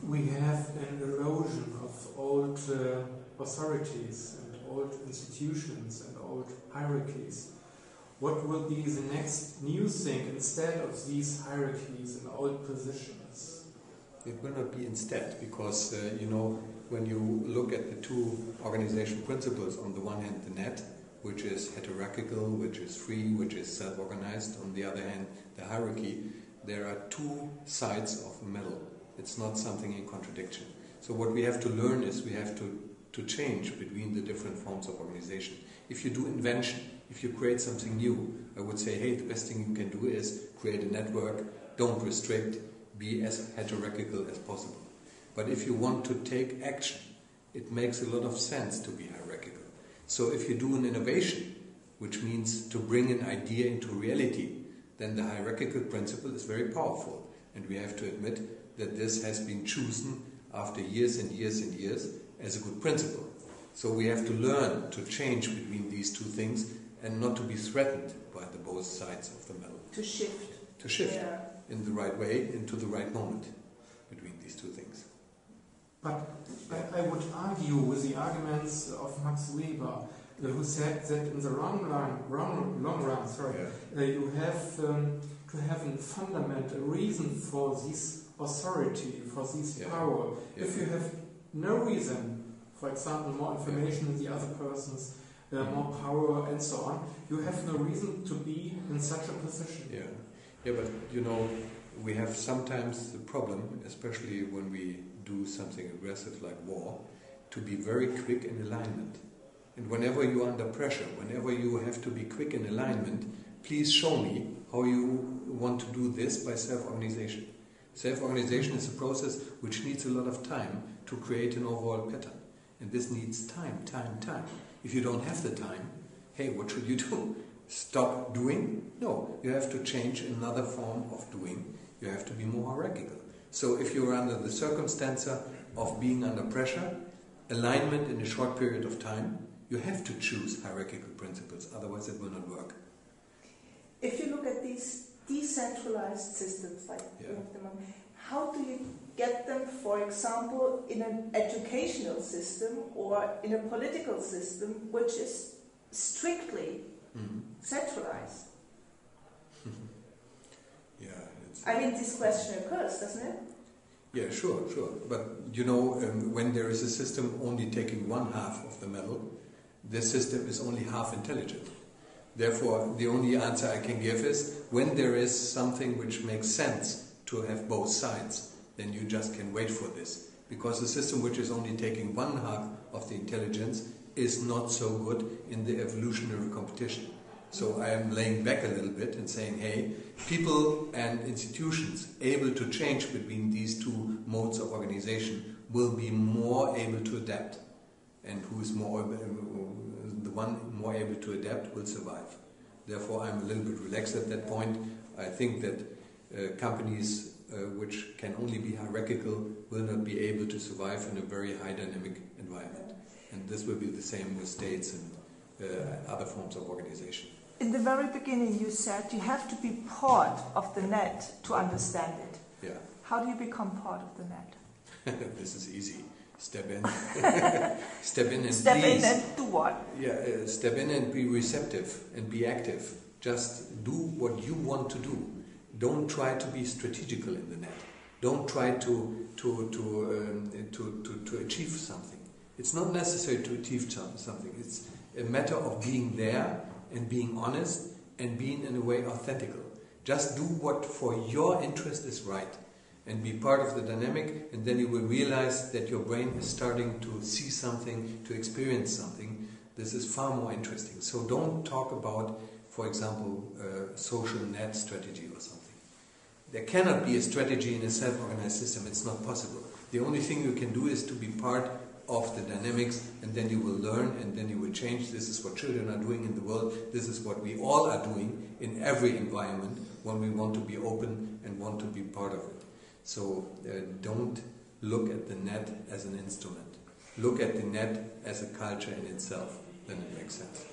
we have an erosion of old authorities and old institutions and old hierarchies. What will be the next new thing instead of these hierarchies and old positions? It will not be instead, because when you look at the two organization principles, on the one hand the net, which is hierarchical, which is free, which is self-organized, on the other hand the hierarchy, there are two sides of a medal. It's not something in contradiction. So what we have to learn is we have to change between the different forms of organization. If you do invention, if you create something new, I would say, hey, the best thing you can do is create a network, don't restrict, be as hierarchical as possible. But if you want to take action, it makes a lot of sense to be hierarchical. So if you do an innovation, which means to bring an idea into reality, then the hierarchical principle is very powerful. And we have to admit that this has been chosen after years and years and years as a good principle. So we have to learn to change between these two things and not to be threatened by the both sides of the medal. To shift. To shift in the right way, into the right moment between these two things. But I would argue with the arguments of Max Weber, who said that in the long run, you have to have a fundamental reason for this authority, for this power. Yeah. If you have no reason, for example, more information than the other persons, more power and so on, you have no reason to be in such a position. Yeah, but we have sometimes the problem, especially when we do something aggressive like war, to be very quick in alignment. And whenever you are under pressure, whenever you have to be quick in alignment, please show me how you want to do this by self-organization. Self-organization is a process which needs a lot of time to create an overall pattern. And this needs time. If you don't have the time, hey, what should you do? Stop doing? No, you have to change another form of doing. You have to be more hierarchical. So if you're under the circumstance of being under pressure, alignment in a short period of time, you have to choose hierarchical principles, otherwise it will not work. If you look at these decentralized systems, like how do you get them, for example, in an educational system or in a political system which is strictly centralized? This question occurs, doesn't it? Yeah, sure. But when there is a system only taking one half of the medal, this system is only half intelligent. Therefore, the only answer I can give is, when there is something which makes sense to have both sides, then you just can wait for this. Because the system which is only taking one half of the intelligence is not so good in the evolutionary competition. So I am laying back a little bit and saying, hey, people and institutions able to change between these two modes of organization will be more able to adapt. And the one more able to adapt will survive. Therefore, I'm a little bit relaxed at that point. I think that companies which can only be hierarchical will not be able to survive in a very high dynamic environment. And this will be the same with states and other forms of organization. In the very beginning you said you have to be part of the net to understand it. Yeah. How do you become part of the net? This is easy. Step in. Step in and Step please. in and do what? Yeah, step in and be receptive and be active. Just do what you want to do. Don't try to be strategical in the net. Don't try to achieve something. It's not necessary to achieve something. It's a matter of being there and being honest and being in a way authentical. Just do what for your interest is right and be part of the dynamic, and then you will realize that your brain is starting to see something, to experience something. This is far more interesting. So don't talk about, for example, social net strategy or something. There cannot be a strategy in a self-organized system. It's not possible. The only thing you can do is to be part of the dynamics, and then you will learn, and then you will change. This is what children are doing in the world. This is what we all are doing in every environment when we want to be open and want to be part of it. So don't look at the net as an instrument. Look at the net as a culture in itself. Then it makes sense.